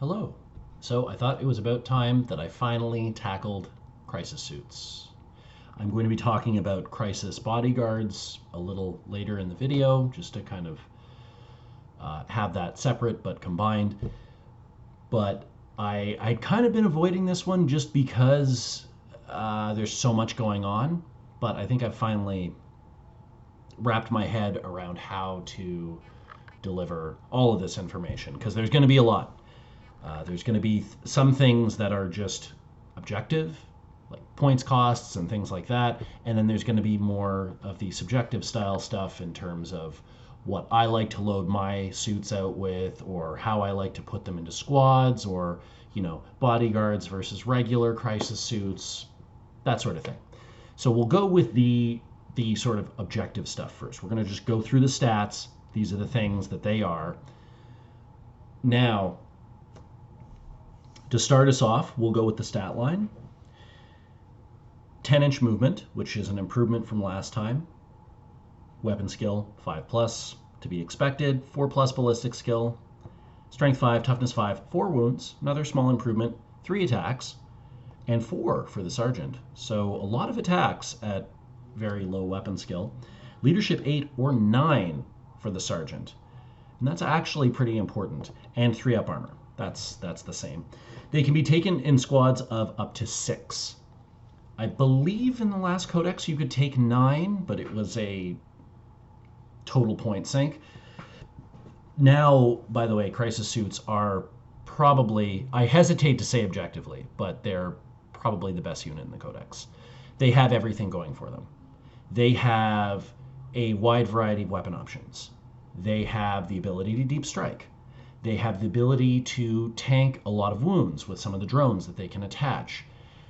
Hello. So I thought it was about time that I finally tackled crisis suits. I'm going to be talking about crisis bodyguards a little later in the video, just to kind of have that separate but combined. But I'd kind of been avoiding this one just because there's so much going on. But I think I've finally wrapped my head around how to deliver all of this information, because there's going to be a lot. There's going to be some things that are just objective, like points costs and things like that. And then there's going to be more of the subjective style stuff in terms of what I like to load my suits out with, or how I like to put them into squads, or, bodyguards versus regular crisis suits, that sort of thing. So we'll go with the sort of objective stuff first. We're going to just go through the stats. These are the things that they are. Now, to start us off, we'll go with the stat line. 10-inch movement, which is an improvement from last time. Weapon skill, 5+, to be expected. 4+ ballistic skill. Strength 5, toughness 5, 4 wounds, another small improvement. 3 attacks, and 4 for the sergeant. So a lot of attacks at very low weapon skill. Leadership 8 or 9 for the sergeant. And that's actually pretty important. And 3-up armor. That's the same. They can be taken in squads of up to 6. I believe in the last codex you could take 9, but it was a total point sink. Now, by the way, crisis suits are probably, I hesitate to say objectively, but they're probably the best unit in the codex. They have everything going for them. They have a wide variety of weapon options. They have the ability to deep strike. They have the ability to tank a lot of wounds with some of the drones that they can attach.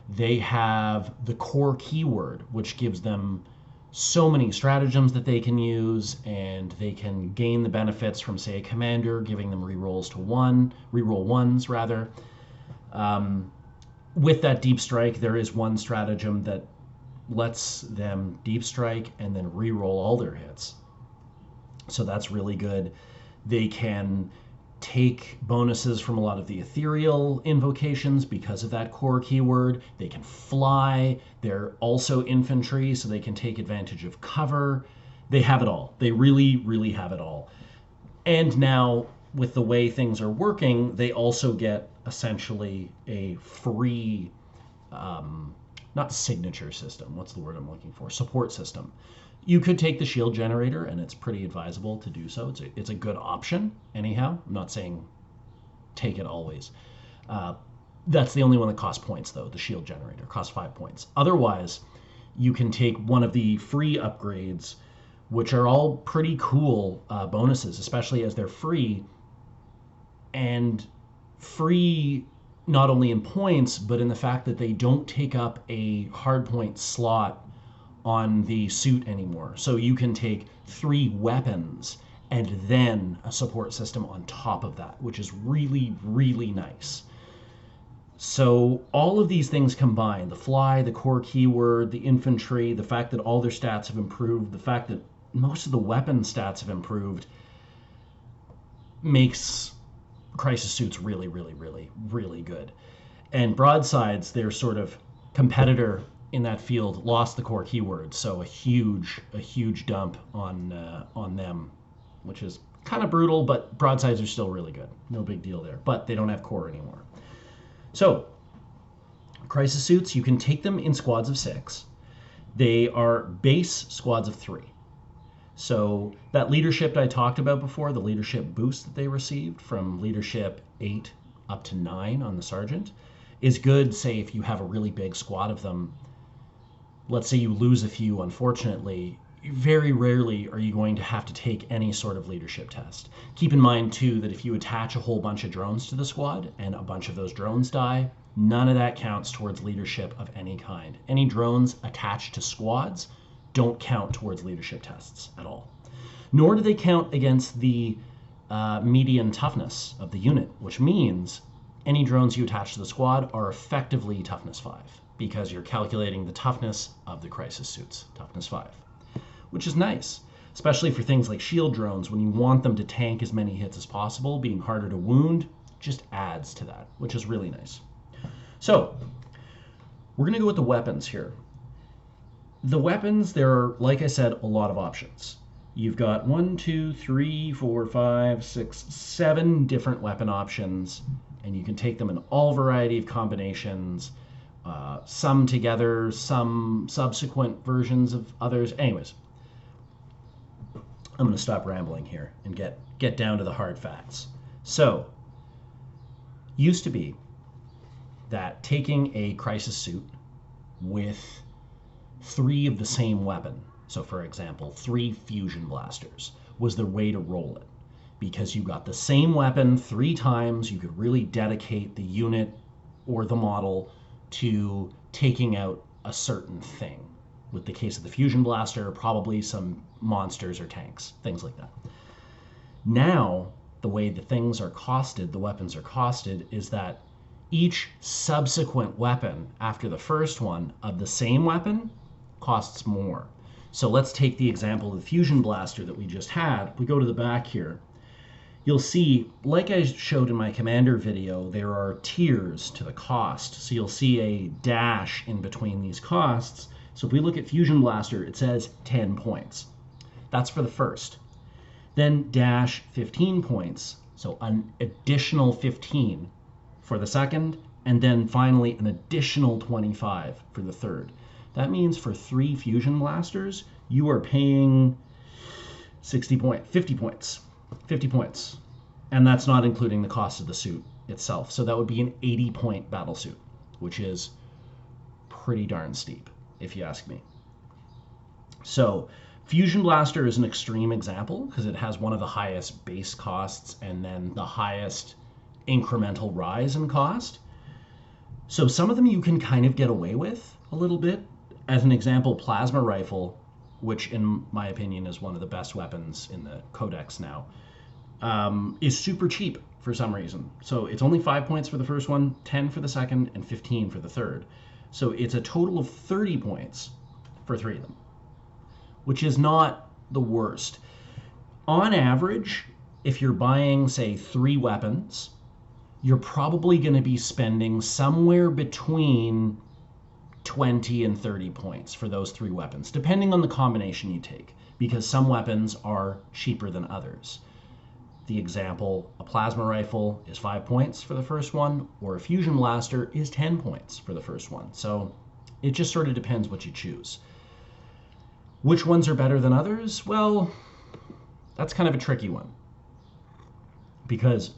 They have the core keyword, which gives them so many stratagems that they can use, and they can gain the benefits from, say, a commander, giving them reroll ones rather. With that deep strike, there is one stratagem that lets them deep strike and then reroll all their hits. So that's really good. They can take bonuses from a lot of the ethereal invocations because of that core keyword. They can fly. They're also infantry, so they can take advantage of cover. They have it all. They really, really have it all. And now, with the way things are working, they also get essentially a free, not signature system, what's the word I'm looking for? Support system. You could take the shield generator, and it's pretty advisable to do so. It's a good option, anyhow. I'm not saying take it always. That's the only one that costs points, though. The shield generator costs 5 points. Otherwise, you can take one of the free upgrades, which are all pretty cool bonuses, especially as they're free. And free not only in points, but in the fact that they don't take up a hardpoint slot on the suit anymore. So you can take 3 weapons and then a support system on top of that, which is really, really nice. So all of these things combined, the fly, the core keyword, the infantry, the fact that all their stats have improved, the fact that most of the weapon stats have improved, makes crisis suits really, really, really, really good. And broadsides, their sort of competitor in that field, lost the core keyword, so a huge dump on them, which is kind of brutal, but broadsides are still really good. No big deal there, but they don't have core anymore. So, crisis suits, you can take them in squads of 6. They are base squads of 3. So that leadership I talked about before, the leadership boost that they received from leadership 8 up to 9 on the sergeant, is good, say, if you have a really big squad of them. Let's say you lose a few, unfortunately, very rarely are you going to have to take any sort of leadership test. Keep in mind, too, that if you attach a whole bunch of drones to the squad and a bunch of those drones die, none of that counts towards leadership of any kind. Any drones attached to squads don't count towards leadership tests at all. Nor do they count against the median toughness of the unit, which means any drones you attach to the squad are effectively toughness 5, because you're calculating the toughness of the crisis suits, toughness 5, which is nice, especially for things like shield drones when you want them to tank as many hits as possible. Being harder to wound just adds to that, which is really nice. So we're going to go with the weapons here. The weapons, there are, like I said, a lot of options. You've got 1, 2, 3, 4, 5, 6, 7 different weapon options, and you can take them in all variety of combinations, some together, some subsequent versions of others. Anyways, I'm going to stop rambling here and get down to the hard facts. So, used to be that taking a crisis suit with 3 of the same weapon, so for example, 3 fusion blasters, was the way to roll it. Because you got the same weapon 3 times, you could really dedicate the unit or the model to taking out a certain thing. With the case of the fusion blaster, probably some monsters or tanks, things like that. Now, the way the things are costed, the weapons are costed, is that each subsequent weapon after the first one of the same weapon costs more. So let's take the example of the fusion blaster that we just had. If we go to the back here, you'll see, like I showed in my commander video, there are tiers to the cost. So you'll see a dash in between these costs. So if we look at fusion blaster, it says 10 points. That's for the first. Then dash 15 points, so an additional 15 for the second, and then finally an additional 25 for the third. That means for 3 fusion blasters, you are paying 50 points. And that's not including the cost of the suit itself. So that would be an 80-point battle suit, which is pretty darn steep, if you ask me. So Fusion Blaster is an extreme example because it has one of the highest base costs and then the highest incremental rise in cost. So some of them you can kind of get away with a little bit. As an example, Plasma Rifle, which in my opinion is one of the best weapons in the Codex now, is super cheap for some reason. So it's only 5 points for the first one, 10 for the second, and 15 for the third. So it's a total of 30 points for 3 of them, which is not the worst. On average, if you're buying, say, 3 weapons, you're probably going to be spending somewhere between 20 and 30 points for those 3 weapons, depending on the combination you take, because some weapons are cheaper than others. The example, a plasma rifle is 5 points for the first one, or a fusion blaster is 10 points for the first one. So it just sort of depends what you choose. Which ones are better than others? Well, that's kind of a tricky one, because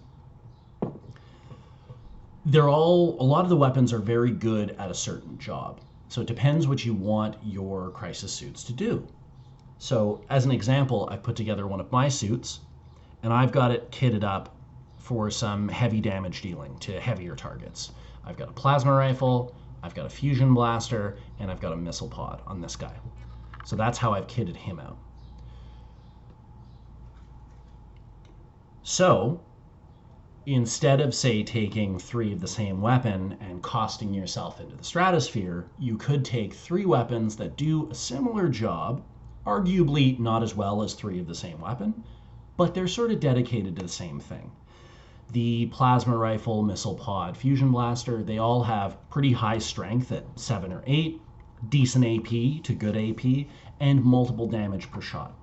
a lot of the weapons are very good at a certain job. So it depends what you want your crisis suits to do. So as an example, I've put together one of my suits, and I've got it kitted up for some heavy damage dealing to heavier targets. I've got a plasma rifle, I've got a fusion blaster, and I've got a missile pod on this guy. So that's how I've kitted him out. So instead of, say, taking 3 of the same weapon and costing yourself into the stratosphere, you could take 3 weapons that do a similar job, arguably not as well as 3 of the same weapon, but they're sort of dedicated to the same thing. The plasma rifle, missile pod, fusion blaster, they all have pretty high strength at 7 or 8, decent AP to good AP, and multiple damage per shot.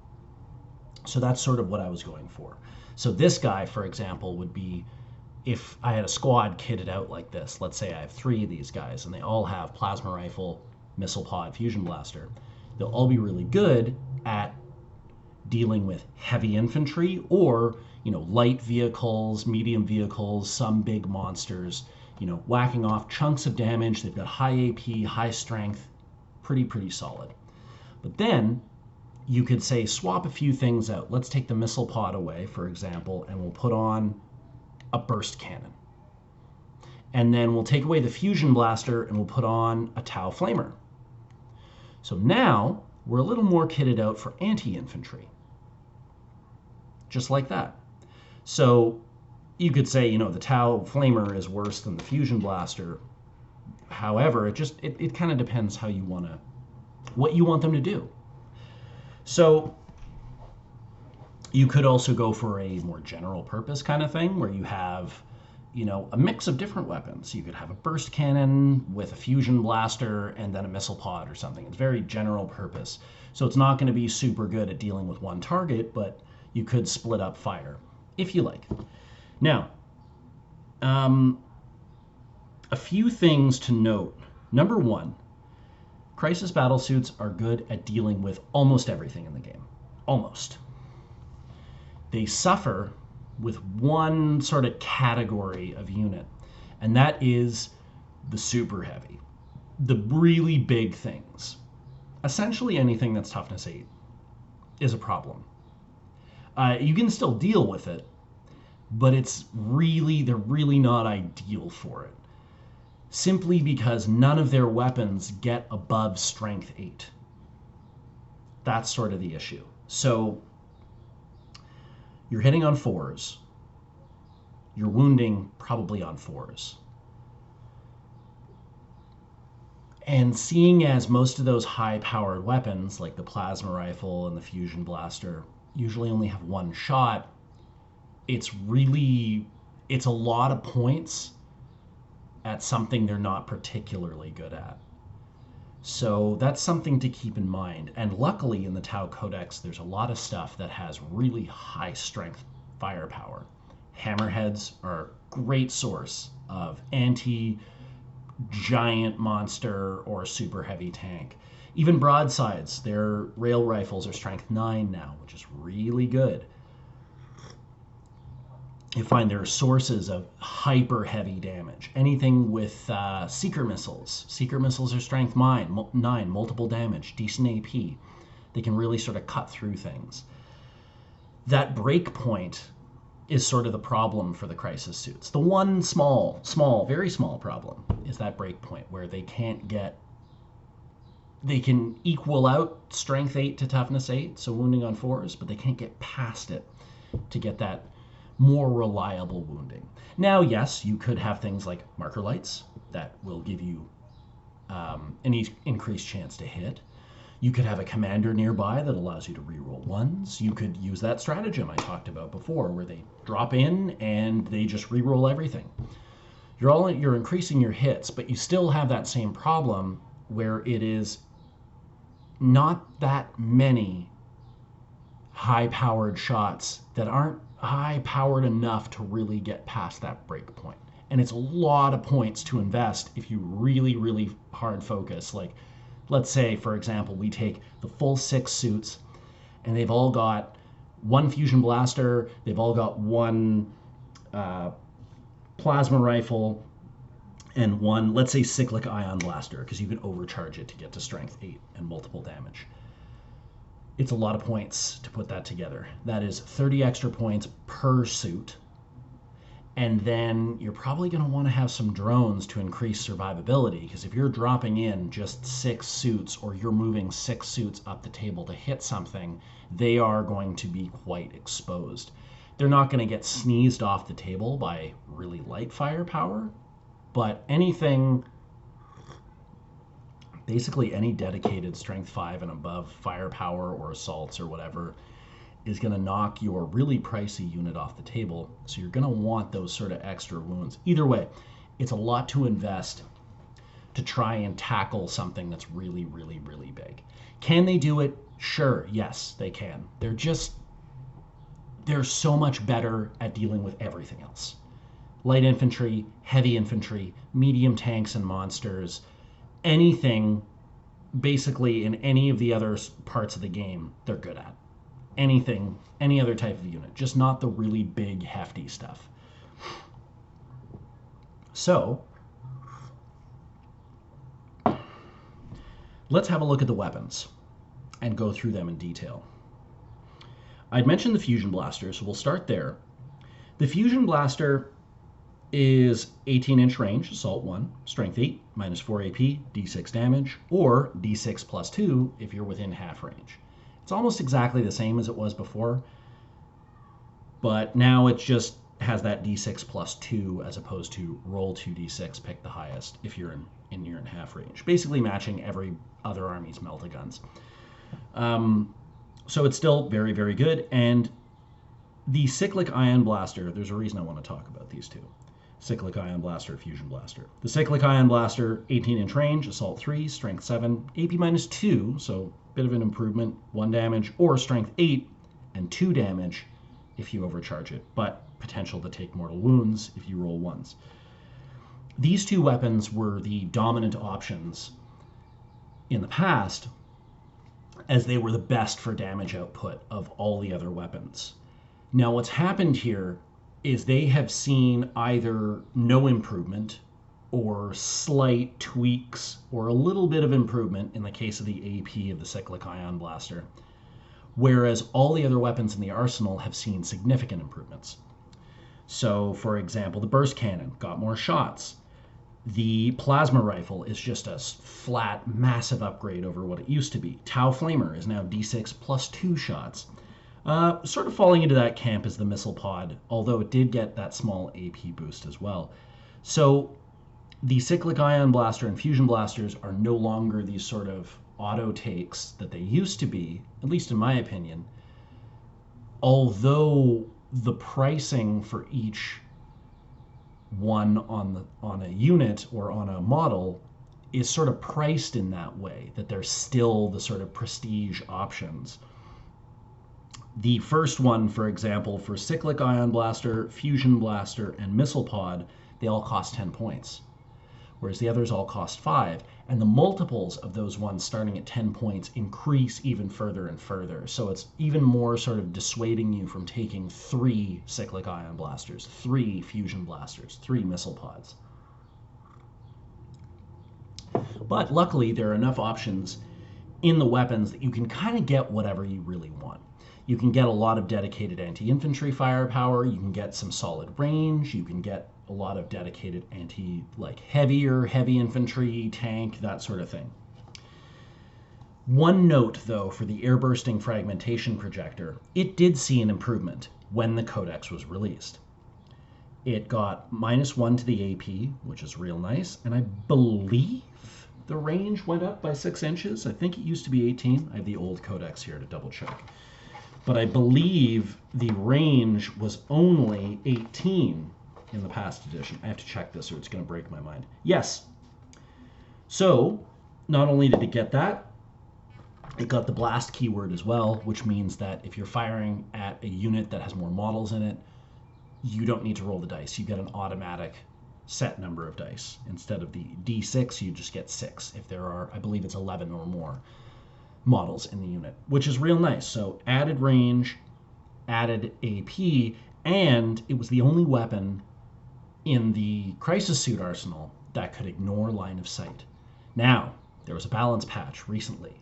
So that's sort of what I was going for. So this guy, for example, would be, if I had a squad kitted out like this, let's say I have 3 of these guys, and they all have plasma rifle, missile pod, fusion blaster, they'll all be really good at dealing with heavy infantry or, light vehicles, medium vehicles, some big monsters, whacking off chunks of damage. They've got high AP, high strength, pretty solid. But then you could say swap a few things out. Let's take the missile pod away, for example, and we'll put on a burst cannon. And then we'll take away the fusion blaster and we'll put on a Tau flamer. So now we're a little more kitted out for anti-infantry. Just like that. So you could say, the Tau flamer is worse than the fusion blaster. However, it kind of depends how you what you want them to do. So you could also go for a more general purpose kind of thing where you have, a mix of different weapons. You could have a burst cannon with a fusion blaster and then a missile pod or something. It's very general purpose. So it's not going to be super good at dealing with one target, but you could split up fire if you like. Now, a few things to note. Number one, Crisis battlesuits are good at dealing with almost everything in the game. Almost. They suffer with one sort of category of unit, and that is the super heavy. The really big things. Essentially anything that's toughness 8 is a problem. You can still deal with it, but they're really not ideal for it. Simply because none of their weapons get above strength 8. That's sort of the issue. So you're hitting on 4s. You're wounding probably on 4s. And seeing as most of those high-powered weapons, like the plasma rifle and the fusion blaster, usually only have one shot, it's a lot of points at something they're not particularly good at. So that's something to keep in mind. And luckily in the Tau Codex, there's a lot of stuff that has really high strength firepower. Hammerheads are a great source of anti-giant monster or super heavy tank. Even broadsides, their rail rifles are strength 9 now, which is really good. You find there are sources of hyper heavy damage. Anything with seeker missiles. Seeker missiles are strength 9, multiple damage, decent AP. They can really sort of cut through things. That break point is sort of the problem for the crisis suits. The one very small problem is that break point where they can equal out strength 8 to toughness 8, so wounding on 4s, but they can't get past it to get that more reliable wounding. Now, yes, you could have things like marker lights that will give you an increased chance to hit. You could have a commander nearby that allows you to reroll 1s. You could use that stratagem I talked about before, where they drop in and they just reroll everything. You're increasing your hits, but you still have that same problem where it is not that many high-powered shots that aren't high-powered enough to really get past that break point. And it's a lot of points to invest if you really, really hard focus. Like, let's say, for example, we take the full 6 suits, and they've all got one fusion blaster, they've all got one plasma rifle, and one, let's say, Cyclic Ion Blaster, because you can overcharge it to get to strength 8 and multiple damage. It's a lot of points to put that together. That is 30 extra points per suit. And then you're probably going to want to have some drones to increase survivability, because if you're dropping in just 6 suits or you're moving 6 suits up the table to hit something, they are going to be quite exposed. They're not going to get sneezed off the table by really light firepower, but basically any dedicated strength 5 and above firepower or assaults or whatever is going to knock your really pricey unit off the table. So you're going to want those sort of extra wounds. Either way, it's a lot to invest to try and tackle something that's really, really, really big. Can they do it? Sure, yes, they can. They're so much better at dealing with everything else. Light infantry, heavy infantry, medium tanks and monsters, anything basically in any of the other parts of the game they're good at. Anything, any other type of unit, just not the really big hefty stuff. So let's have a look at the weapons and go through them in detail. I'd mentioned the fusion blaster, so we'll start there. The fusion blaster is 18-inch range, assault 1, strength 8, minus 4 AP, d6 damage, or d6 plus 2 if you're within half range. It's almost exactly the same as it was before, but now it just has that d6 plus 2 as opposed to roll 2d6, pick the highest if you're in half range. Basically matching every other army's melta-guns. So it's still very, very good, and the Cyclic Ion Blaster, there's a reason I want to talk about these two. Cyclic Ion Blaster, Fusion Blaster. The Cyclic Ion Blaster, 18-inch range, Assault 3, Strength 7, AP -2, so bit of an improvement, 1 damage, or Strength 8 and 2 damage if you overcharge it, but potential to take mortal wounds if you roll ones. These two weapons were the dominant options in the past, as they were the best for damage output of all the other weapons. Now what's happened here is they have seen either no improvement or slight tweaks or a little bit of improvement in the case of the AP of the Cyclic Ion Blaster, whereas all the other weapons in the arsenal have seen significant improvements. So, for example, the burst cannon got more shots. The plasma rifle is just a flat, massive upgrade over what it used to be. Tau Flamer is now D6 plus 2 shots. Sort of falling into that camp is the missile pod, although it did get that small AP boost as well. So the Cyclic Ion Blaster and Fusion Blasters are no longer these sort of auto takes that they used to be, at least in my opinion, although the pricing for each one on a unit or on a model is sort of priced in that way, that they're still the sort of prestige options. The first one, for example, for Cyclic Ion Blaster, Fusion Blaster, and Missile Pod, they all cost 10 points, whereas the others all cost 5. And the multiples of those ones starting at 10 points increase even further and further. So it's even more sort of dissuading you from taking 3 Cyclic Ion Blasters, 3 Fusion Blasters, 3 Missile Pods. But luckily, there are enough options in the weapons that you can kind of get whatever you really want. You can get a lot of dedicated anti-infantry firepower, you can get some solid range, you can get a lot of dedicated heavy infantry, tank, that sort of thing. One note, though, for the air-bursting fragmentation projector, it did see an improvement when the codex was released. It got -1 to the AP, which is real nice, and I believe the range went up by 6 inches. I think it used to be 18. I have the old codex here to double check. But I believe the range was only 18 in the past edition. I have to check this or it's going to break my mind. Yes. So, not only did it get that, it got the blast keyword as well, which means that if you're firing at a unit that has more models in it, you don't need to roll the dice. You get an automatic set number of dice. Instead of the D6, you just get 6 if there are, I believe it's 11 or more models in the unit, which is real nice. So added range, added AP, and it was the only weapon in the Crisis Suit arsenal that could ignore line of sight. Now, there was a balance patch recently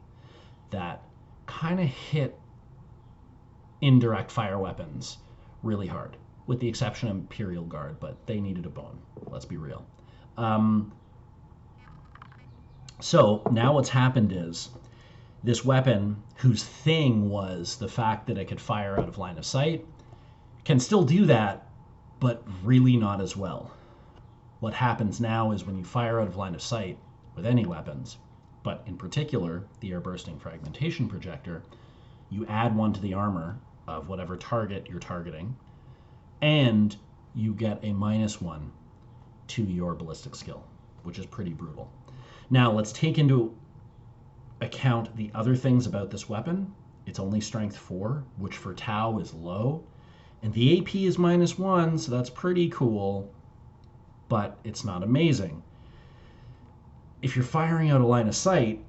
that kind of hit indirect fire weapons really hard, with the exception of Imperial Guard, but they needed a bone, let's be real. So now what's happened is this weapon, whose thing was the fact that it could fire out of line of sight, can still do that, but really not as well. What happens now is when you fire out of line of sight with any weapons, but in particular the air-bursting fragmentation projector, you add 1 to the armor of whatever target you're targeting, and you get a -1 to your ballistic skill, which is pretty brutal. Now let's take into account the other things about this weapon. It's only strength 4, which for Tau is low, and the AP is -1, so that's pretty cool, but it's not amazing. If you're firing out a line of sight,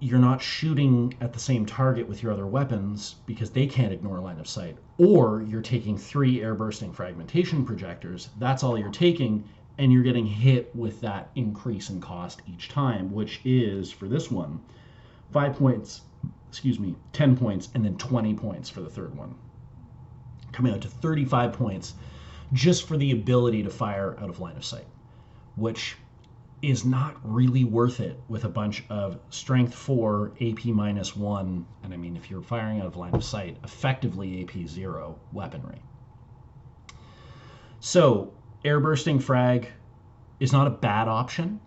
you're not shooting at the same target with your other weapons because they can't ignore line of sight, or you're taking 3 air-bursting fragmentation projectors, that's all you're taking, and you're getting hit with that increase in cost each time, which is, for this one, 5 points, 10 points, and then 20 points for the third one. Coming out to 35 points just for the ability to fire out of line of sight, which is not really worth it with a bunch of strength 4, AP -1, and I mean, if you're firing out of line of sight, effectively AP 0 weaponry. So, air-bursting frag is not a bad option.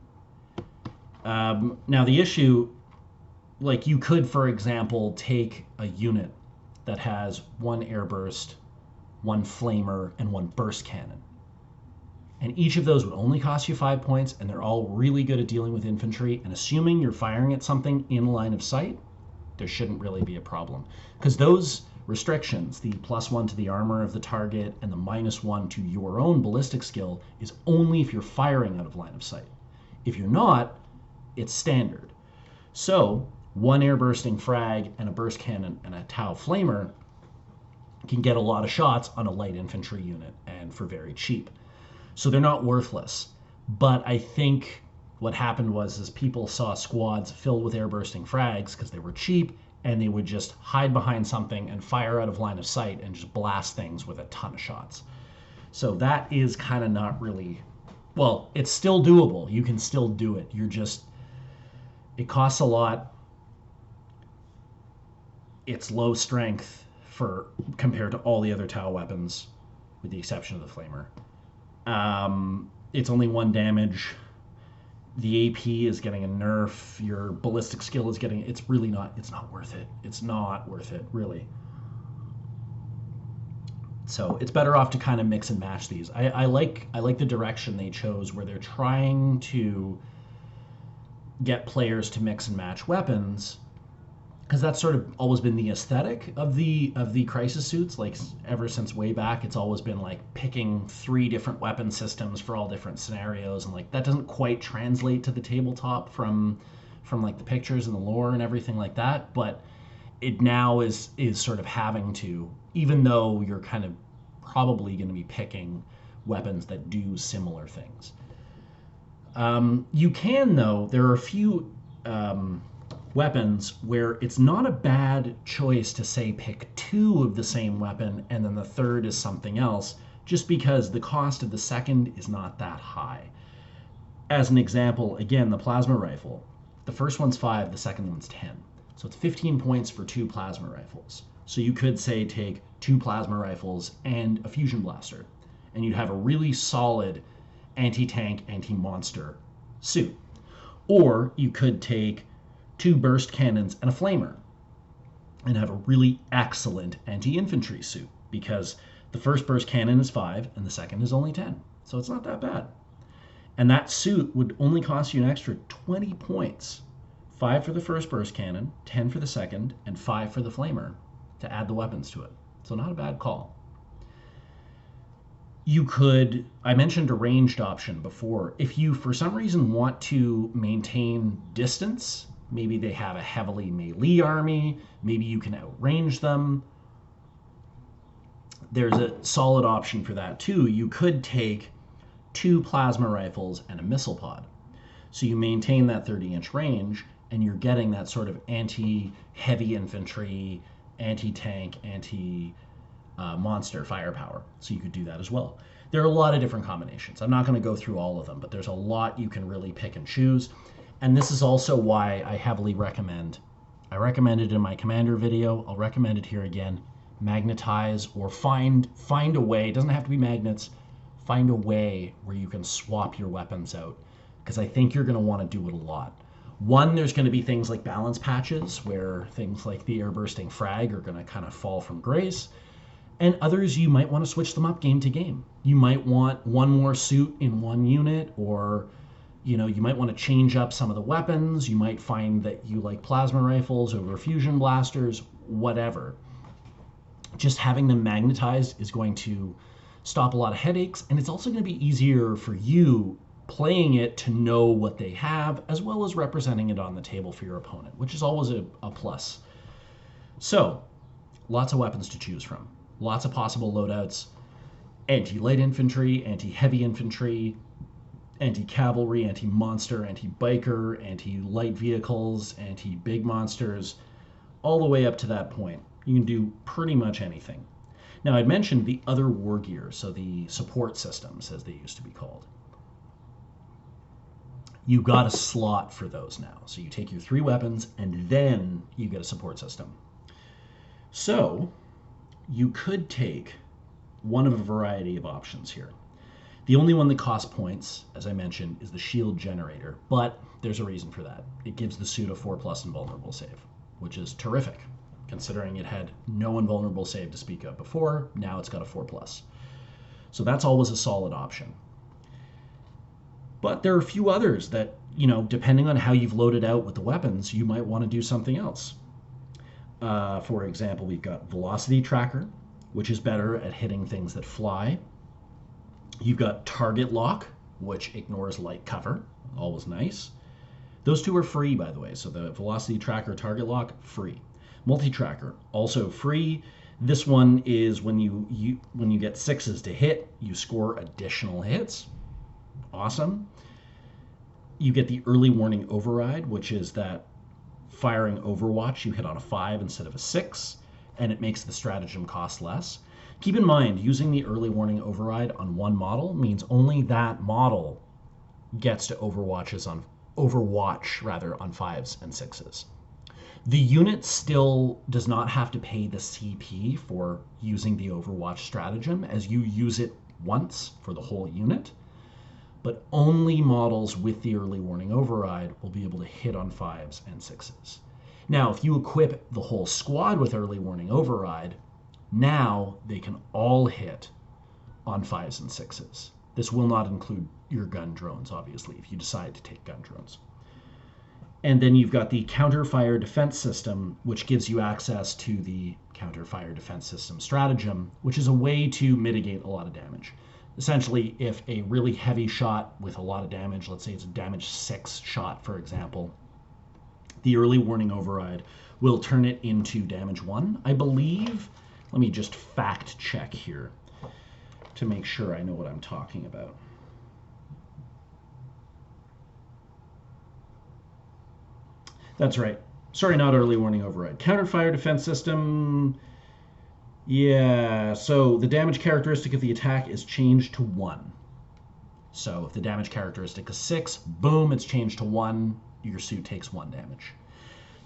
Now the issue, like you could, for example, take a unit that has 1 airburst, 1 flamer, and 1 burst cannon. And each of those would only cost you 5 points, and they're all really good at dealing with infantry. And assuming you're firing at something in line of sight, there shouldn't really be a problem. Because those restrictions, the +1 to the armor of the target and the -1 to your own ballistic skill, is only if you're firing out of line of sight. If you're not, it's standard. So 1 air bursting frag and a burst cannon and a Tau flamer can get a lot of shots on a light infantry unit, and for very cheap. So they're not worthless. But I think what happened was people saw squads filled with air bursting frags because they were cheap, and they would just hide behind something and fire out of line of sight and just blast things with a ton of shots. So that is kind of not really, well, it's still doable. You can still do it. It costs a lot. It's low strength compared to all the other Tau weapons, with the exception of the flamer. It's only 1 damage. The AP is getting a nerf. Your ballistic skill is getting, it's not worth it. It's not worth it, really. So it's better off to kind of mix and match these. I like the direction they chose, where they're trying to get players to mix and match weapons, because that's sort of always been the aesthetic of the crisis suits. Like, ever since way back, it's always been like picking 3 different weapon systems for all different scenarios, and like that doesn't quite translate to the tabletop from like the pictures and the lore and everything like that. But it now is sort of having to, even though you're kind of probably going to be picking weapons that do similar things. You can, though, there are a few weapons where it's not a bad choice to, say, pick 2 of the same weapon and then the third is something else, just because the cost of the second is not that high. As an example, again, the plasma rifle. The first one's 5, the second one's 10. So it's 15 points for 2 plasma rifles. So you could, say, take 2 plasma rifles and a fusion blaster, and you'd have a really solid anti-tank, anti-monster suit. Or you could take 2 burst cannons and a flamer and have a really excellent anti-infantry suit, because the first burst cannon is 5 and the second is only 10. So it's not that bad. And that suit would only cost you an extra 20 points. 5 for the first burst cannon, 10 for the second, and 5 for the flamer to add the weapons to it. So not a bad call. You could, I mentioned a ranged option before. If you, for some reason, want to maintain distance, maybe they have a heavily melee army, maybe you can outrange them, there's a solid option for that too. You could take 2 plasma rifles and a missile pod. So you maintain that 30-inch range, and you're getting that sort of anti-heavy infantry, anti-tank, anti-monster firepower. So you could do that as well. There are a lot of different combinations. I'm not going to go through all of them, but there's a lot you can really pick and choose. And this is also why I heavily recommend, I recommended it in my commander video, I'll recommend it here again, magnetize, or find a way, it doesn't have to be magnets, find a way where you can swap your weapons out, because I think you're going to want to do it a lot. One, there's going to be things like balance patches, where things like the air bursting frag are going to kind of fall from grace, and others you might want to switch them up game to game. You might want one more suit in one unit, or you might want to change up some of the weapons. You might find that you like plasma rifles over fusion blasters, whatever. Just having them magnetized is going to stop a lot of headaches, and it's also going to be easier for you playing it to know what they have, as well as representing it on the table for your opponent, which is always a plus. So, lots of weapons to choose from. Lots of possible loadouts. Anti-light infantry, anti-heavy infantry, anti-cavalry, anti-monster, anti-biker, anti-light vehicles, anti-big monsters, all the way up to that point. You can do pretty much anything. Now, I'd mentioned the other war gear, so the support systems, as they used to be called. You got a slot for those now. So you take your 3 weapons, and then you get a support system. So you could take one of a variety of options here. The only one that costs points, as I mentioned, is the shield generator, but there's a reason for that. It gives the suit a 4+ invulnerable save, which is terrific, considering it had no invulnerable save to speak of before. Now it's got a 4+. So that's always a solid option. But there are a few others that, depending on how you've loaded out with the weapons, you might want to do something else. For example, we've got Velocity Tracker, which is better at hitting things that fly. You've got Target Lock, which ignores light cover, always nice. Those two are free, by the way. So the Velocity Tracker, Target Lock, free. Multi-Tracker, also free. This one is when you get 6s to hit, you score additional hits. Awesome. You get the Early Warning Override, which is that firing Overwatch, you hit on a 5 instead of a 6, and it makes the stratagem cost less. Keep in mind, using the Early Warning Override on one model means only that model gets to Overwatch on 5s and 6s. The unit still does not have to pay the CP for using the Overwatch stratagem, as you use it once for the whole unit, but only models with the Early Warning Override will be able to hit on 5s and 6s. Now, if you equip the whole squad with Early Warning Override, now they can all hit on 5s and 6s. This will not include your gun drones, obviously, if you decide to take gun drones. And then you've got the Counter Fire Defense System, which gives you access to the Counter Fire Defense System stratagem, which is a way to mitigate a lot of damage. Essentially, if a really heavy shot with a lot of damage, let's say it's a damage 6 shot, for example, the Early Warning Override will turn it into damage 1, I believe. Let me just fact check here to make sure I know what I'm talking about. That's right. Sorry, not Early Warning Override. Counter Fire Defense System. Yeah, so the damage characteristic of the attack is changed to 1. So if the damage characteristic is 6, boom, it's changed to 1. Your suit takes 1 damage.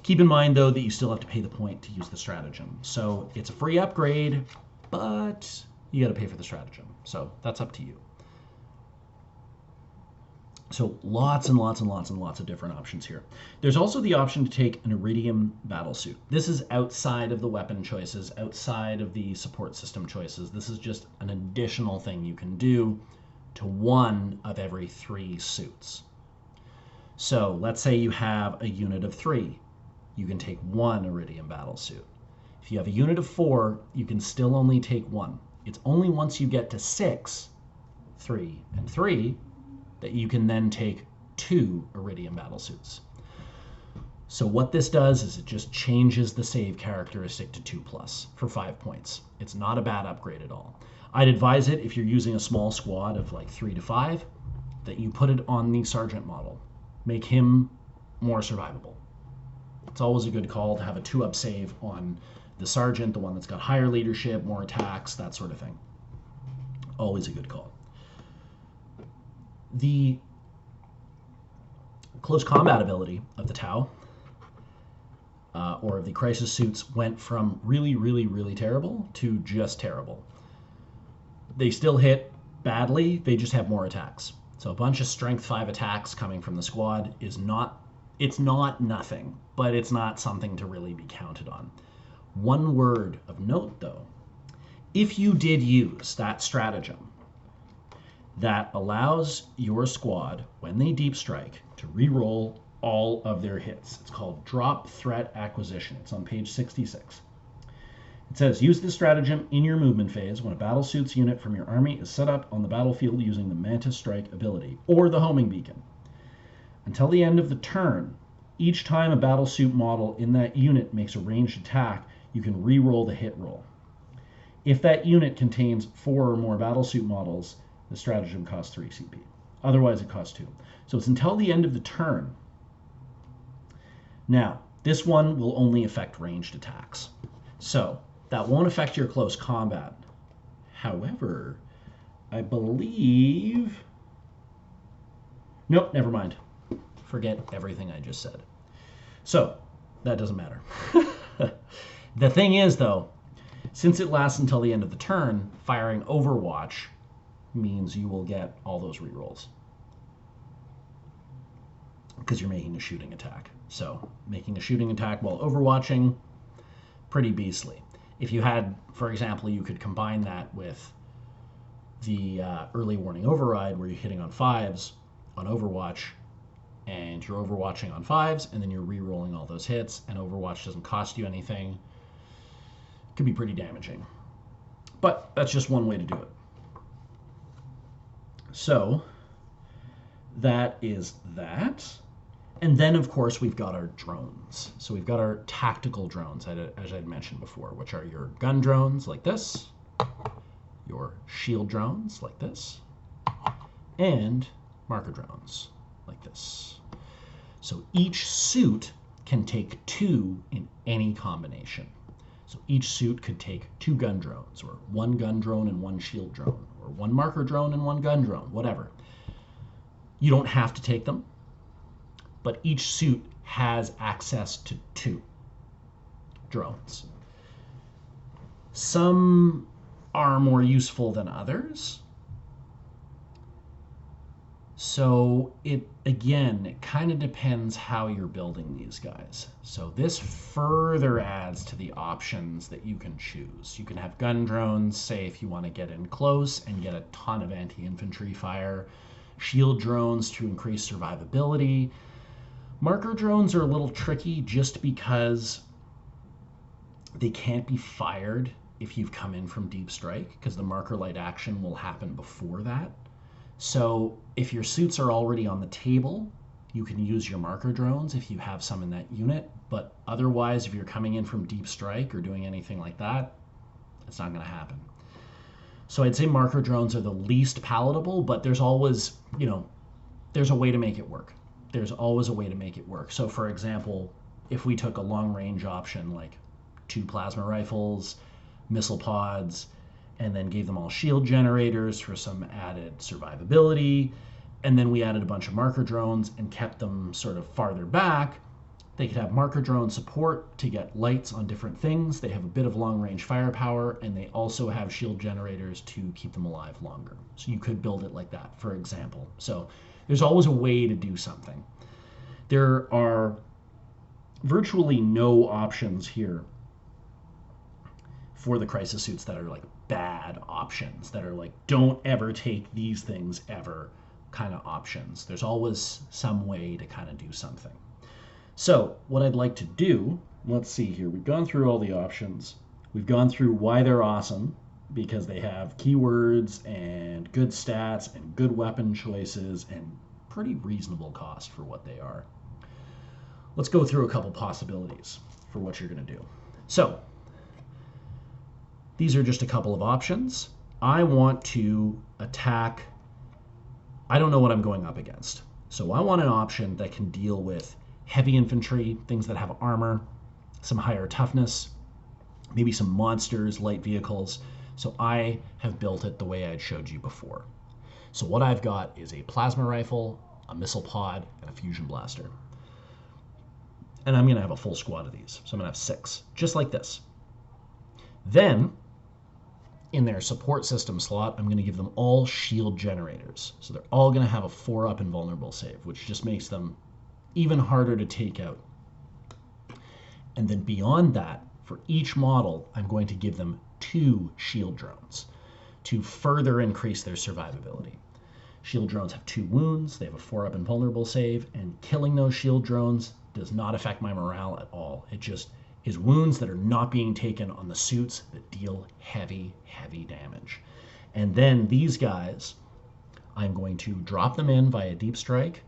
Keep in mind, though, that you still have to pay the point to use the stratagem. So it's a free upgrade, but you got to pay for the stratagem. So that's up to you. So lots and lots and lots and lots of different options here. There's also the option to take an Iridium battlesuit. This is outside of the weapon choices, outside of the support system choices. This is just an additional thing you can do to one of every 3 suits. So let's say you have a unit of 3. You can take 1 Iridium battlesuit. If you have a unit of 4, you can still only take 1. It's only once you get to 6, 3, and 3, that you can then take 2 Iridium battlesuits. So what this does is it just changes the save characteristic to 2+ for 5 points. It's not a bad upgrade at all. I'd advise it if you're using a small squad of like 3 to 5, that you put it on the Sergeant model. Make him more survivable. It's always a good call to have a 2-up save on the Sergeant, the one that's got higher leadership, more attacks, that sort of thing. Always a good call. The close combat ability of the Tau, or of the Crisis suits, went from really, really, really terrible to just terrible. They still hit badly, they just have more attacks. So a bunch of Strength 5 attacks coming from the squad is not, it's not nothing, but it's not something to really be counted on. One word of note, though, if you did use that stratagem, that allows your squad, when they deep strike, to reroll all of their hits. It's called Drop Threat Acquisition. It's on page 66. It says, use this stratagem in your movement phase when a battlesuits unit from your army is set up on the battlefield using the Mantis Strike ability, or the homing beacon. Until the end of the turn, each time a battlesuit model in that unit makes a ranged attack, you can reroll the hit roll. If that unit contains 4 or more battlesuit models, the stratagem costs 3 CP. Otherwise, it costs 2. So it's until the end of the turn. Now, this one will only affect ranged attacks. So that won't affect your close combat. However, I believe... Nope, never mind. Forget everything I just said. So, that doesn't matter. The thing is, though, since it lasts until the end of the turn, firing Overwatch means you will get all those rerolls because you're making a shooting attack. So making a shooting attack while overwatching, pretty beastly. If you had, for example, you could combine that with the Early Warning Override where you're hitting on 5s. on Overwatch, and you're overwatching on 5s, and then you're re-rolling all those hits, and Overwatch doesn't cost you anything. It could be pretty damaging. But that's just one way to do it. So that is that. And then, of course, we've got our drones. So we've got our tactical drones, as I'd mentioned before, which are your gun drones like this, your shield drones like this, and marker drones like this. So each suit can take 2 in any combination. So each suit could take 2 gun drones, or 1 gun drone and 1 shield drone, or 1 marker drone and 1 gun drone, whatever. You don't have to take them, but each suit has access to 2 drones. Some are more useful than others. So it kind of depends how you're building these guys. So this further adds to the options that you can choose. You can have gun drones, say if you want to get in close and get a ton of anti-infantry fire. Shield drones to increase survivability. Marker drones are a little tricky just because they can't be fired if you've come in from deep strike, because the marker light action will happen before that. So if your suits are already on the table, you can use your marker drones if you have some in that unit. But otherwise, if you're coming in from deep strike or doing anything like that, it's not going to happen. So I'd say marker drones are the least palatable, but there's always, there's a way to make it work. There's always a way to make it work. So for example, if we took a long range option like 2 plasma rifles, missile pods, and then gave them all shield generators for some added survivability, and then we added a bunch of marker drones and kept them sort of farther back, they could have marker drone support to get lights on different things. They have a bit of long range firepower, and they also have shield generators to keep them alive longer. So you could build it like that, for example. So there's always a way to do something. There are virtually no options here for the crisis suits that are like bad options, that are like don't ever take these things ever kind of options. There's always some way to kind of do something. So what I'd like to do, let's see here, we've gone through all the options. We've gone through why they're awesome, because they have keywords and good stats and good weapon choices and pretty reasonable cost for what they are. Let's go through a couple possibilities for what you're going to do. So these are just a couple of options. I want to attack, I don't know what I'm going up against. So I want an option that can deal with heavy infantry, things that have armor, some higher toughness, maybe some monsters, light vehicles. So I have built it the way I showed you before. So what I've got is a plasma rifle, a missile pod, and a fusion blaster. And I'm going to have a full squad of these. So I'm going to have 6, just like this. Then, in their support system slot, I'm going to give them all shield generators. So they're all going to have a 4-up invulnerable save, which just makes them even harder to take out. And then beyond that, for each model, I'm going to give them 2 shield drones to further increase their survivability. Shield drones have 2 wounds, they have a 4-up invulnerable save, and killing those shield drones does not affect my morale at all. It just is wounds that are not being taken on the suits that deal heavy, heavy damage. And then these guys, I'm going to drop them in via deep strike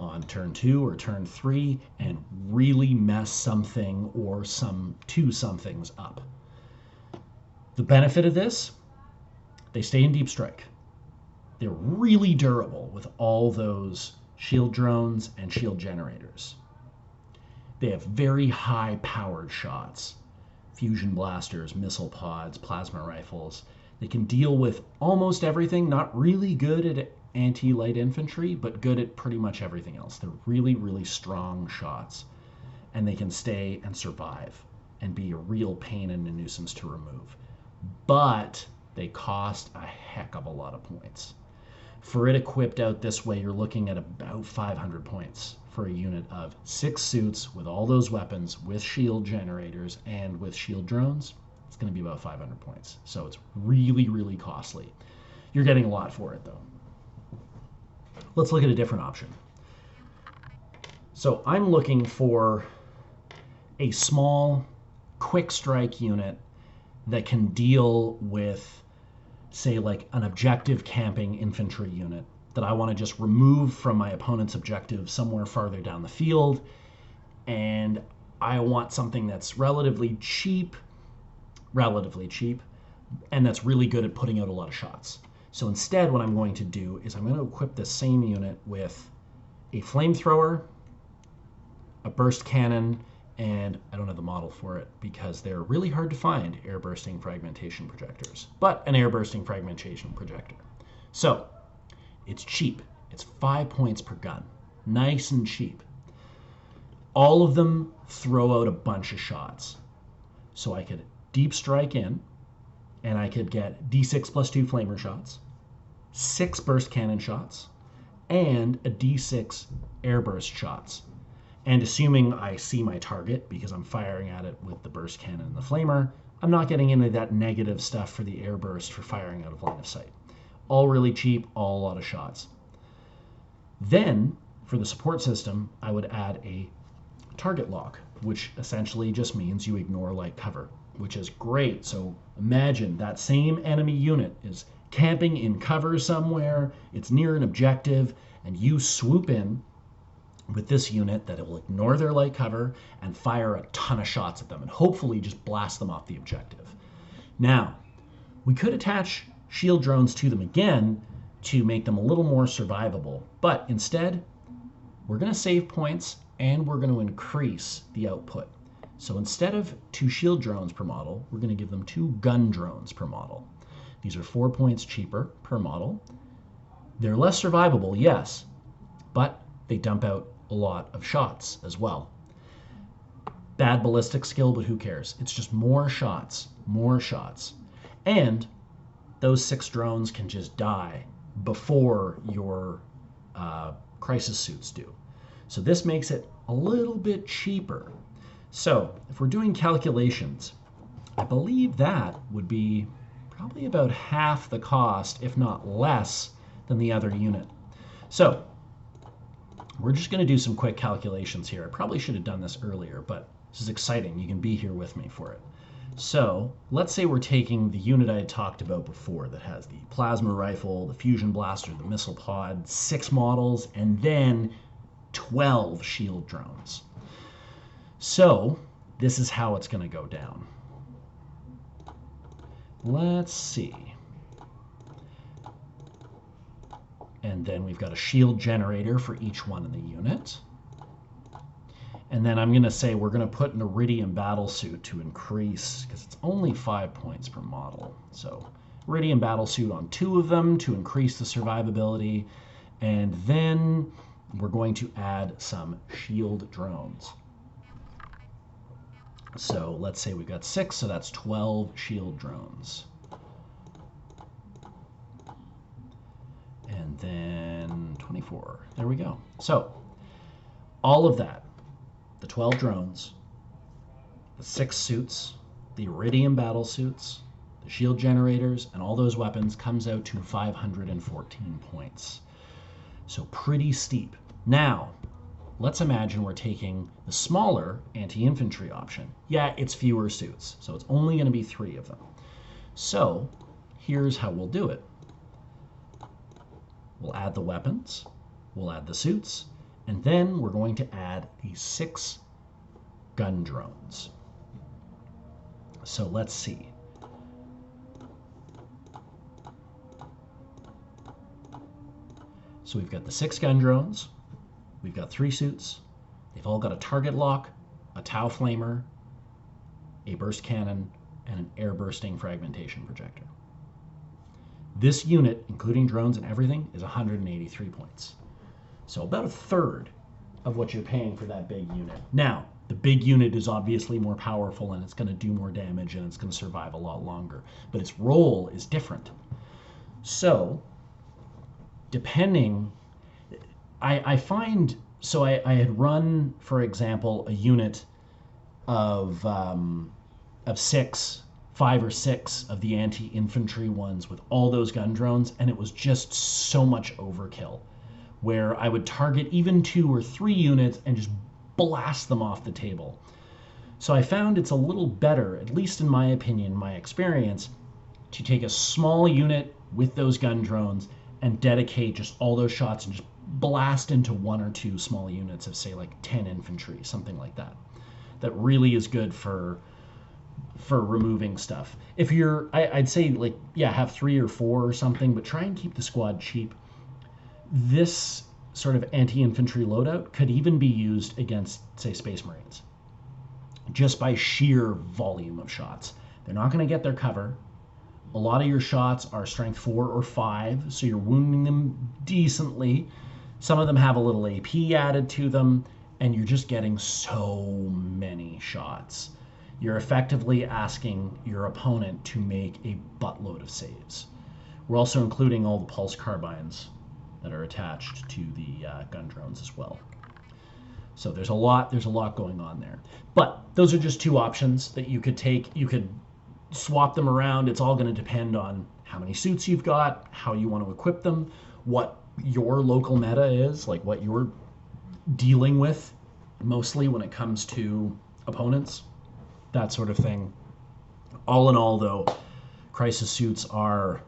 on turn 2 or turn 3 and really mess something or two somethings up. The benefit of this, they stay in deep strike. They're really durable with all those shield drones and shield generators. They have very high powered shots, fusion blasters, missile pods, plasma rifles. They can deal with almost everything, not really good at anti-light infantry, but good at pretty much everything else. They're really, really strong shots, and they can stay and survive and be a real pain and a nuisance to remove. But they cost a heck of a lot of points. For it equipped out this way, you're looking at about 500 points for a unit of 6 suits with all those weapons, with shield generators, and with shield drones. It's going to be about 500 points. So it's really, really costly. You're getting a lot for it, though. let's look at a different option. So I'm looking for a small, quick strike unit that can deal with, say, like an objective camping infantry unit that I want to just remove from my opponent's objective somewhere farther down the field. And I want something that's relatively cheap, and that's really good at putting out a lot of shots. So instead, what I'm going to do is I'm going to equip the same unit with a flamethrower, a burst cannon, and I don't have the model for it because they're really hard to find, air bursting fragmentation projectors, but an air bursting fragmentation projector. So it's cheap. It's 5 points per gun. Nice and cheap. All of them throw out a bunch of shots. So I could deep strike in, and I could get D6 plus 2 flamer shots, 6 burst cannon shots, and a D6 air burst shots. And assuming I see my target, because I'm firing at it with the burst cannon and the flamer, I'm not getting into that negative stuff for the air burst for firing out of line of sight. All really cheap, all a lot of shots. Then, for the support system, I would add a target lock, which essentially just means you ignore light cover, which is great. So imagine that same enemy unit is camping in cover somewhere, it's near an objective, and you swoop in with this unit that it will ignore their light cover and fire a ton of shots at them and hopefully just blast them off the objective. Now, we could attach shield drones to them again to make them a little more survivable, but instead, we're going to save points and we're going to increase the output. So instead of 2 shield drones per model, we're going to give them 2 gun drones per model. These are 4 points cheaper per model. They're less survivable, yes, but they dump out a lot of shots as well. Bad ballistic skill, but who cares? It's just more shots, more shots. And those 6 drones can just die before your crisis suits do. So this makes it a little bit cheaper. So if we're doing calculations, I believe that would be probably about half the cost, if not less, than the other unit. So we're just going to do some quick calculations here. I probably should have done this earlier, but this is exciting. You can be here with me for it. So let's say we're taking the unit I had talked about before that has the plasma rifle, the fusion blaster, the missile pod, 6 models, and then 12 shield drones. So this is how it's going to go down. Let's see. And then we've got a shield generator for each one in the unit. And then I'm going to say we're going to put an Iridium battlesuit to increase, because it's only 5 points per model. So Iridium battlesuit on 2 of them to increase the survivability. And then we're going to add some shield drones. So let's say we've got 6, so that's 12 shield drones. And then 24. There we go. So all of that, the 12 drones, the 6 suits, the Iridium battle suits, the shield generators, and all those weapons comes out to 514 points. So pretty steep. Now, let's imagine we're taking the smaller anti-infantry option. Yeah, it's fewer suits, so it's only going to be 3 of them. So here's how we'll do it. We'll add the weapons, we'll add the suits, and then we're going to add these 6 gun drones. So let's see. So we've got the 6 gun drones, we've got 3 suits, they've all got a target lock, a Tau flamer, a burst cannon, and an air bursting fragmentation projector. This unit, including drones and everything, is 183 points. So about a third of what you're paying for that big unit. Now, the big unit is obviously more powerful and it's going to do more damage and it's going to survive a lot longer. But its role is different. So, depending, I find, so I had run, for example, a unit of 5 or 6 of the anti-infantry ones with all those gun drones, and it was just so much overkill. where I would target even 2 or 3 units and just blast them off the table. So I found it's a little better, at least in my opinion, my experience, to take a small unit with those gun drones and dedicate just all those shots and just blast into 1 or 2 small units of, say, like 10 infantry, something like that. That really is good for removing stuff. If you're, I'd say, like, yeah, have 3 or 4 or something, but try and keep the squad cheap. This sort of anti-infantry loadout could even be used against, say, Space Marines, just by sheer volume of shots. They're not going to get their cover. A lot of your shots are strength 4 or 5, so you're wounding them decently. Some of them have a little AP added to them, and you're just getting so many shots. You're effectively asking your opponent to make a buttload of saves. We're also including all the pulse carbines that are attached to the gun drones as well. So there's a lot going on there. But those are just 2 options that you could take. You could swap them around. It's all going to depend on how many suits you've got, how you want to equip them, what your local meta is, like what you're dealing with mostly when it comes to opponents, that sort of thing. All in all, though, crisis suits are,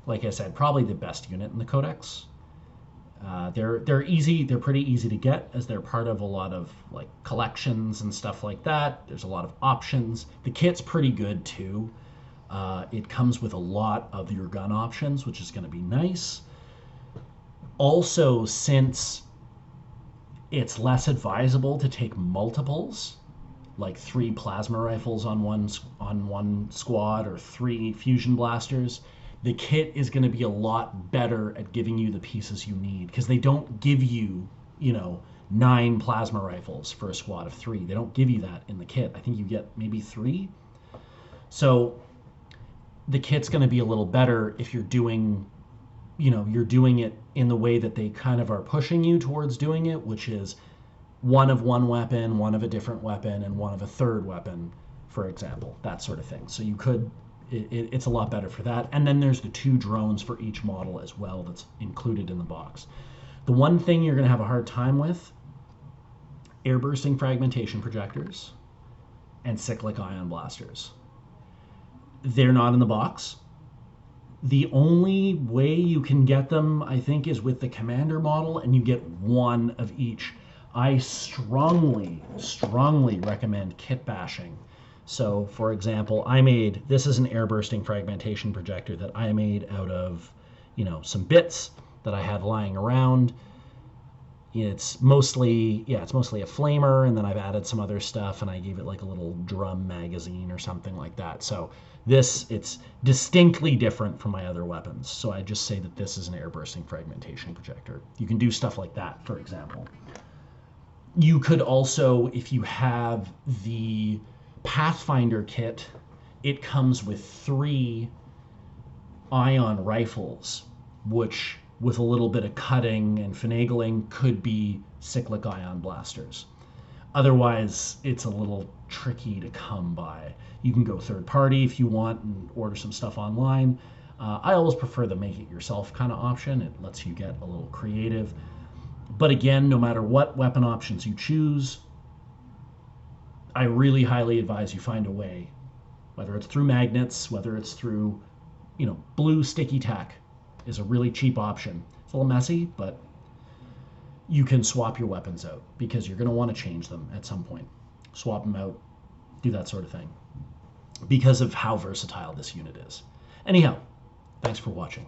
like I said, probably the best unit in the Codex. They're easy. They're pretty easy to get, as they're part of a lot of like collections and stuff like that. There's a lot of options. The kit's pretty good too. It comes with a lot of your gun options, which is going to be nice. Also, since it's less advisable to take multiples, like 3 plasma rifles on one squad or 3 fusion blasters, the kit is going to be a lot better at giving you the pieces you need, because they don't give you, 9 plasma rifles for a squad of 3. They don't give you that in the kit. I think you get maybe 3. So the kit's going to be a little better if you're doing it in the way that they kind of are pushing you towards doing it, which is 1 of one weapon, 1 of a different weapon, and 1 of a third weapon, for example, that sort of thing. So you could, it's a lot better for that. And then there's the 2 drones for each model as well that's included in the box. The one thing you're going to have a hard time with, air bursting fragmentation projectors and cyclic ion blasters. They're not in the box. The only way you can get them, I think, is with the commander model, and you get 1 of each. I strongly recommend kit bashing. So, for example, this is an air bursting fragmentation projector that I made out of, some bits that I had lying around. It's mostly a flamer, and then I've added some other stuff, and I gave it like a little drum magazine or something like that. So it's distinctly different from my other weapons. So I just say that this is an air bursting fragmentation projector. You can do stuff like that, for example. You could also, if you have the Pathfinder kit, it comes with 3 ion rifles, which with a little bit of cutting and finagling could be cyclic ion blasters. Otherwise, it's a little tricky to come by. You can go third party if you want and order some stuff online. I always prefer the make it yourself kind of option. It lets you get a little creative. But again, no matter what weapon options you choose, I really highly advise you find a way, whether it's through magnets, whether it's through, blue sticky tack is a really cheap option. It's a little messy, but you can swap your weapons out because you're going to want to change them at some point. Swap them out, do that sort of thing, because of how versatile this unit is. Anyhow, thanks for watching.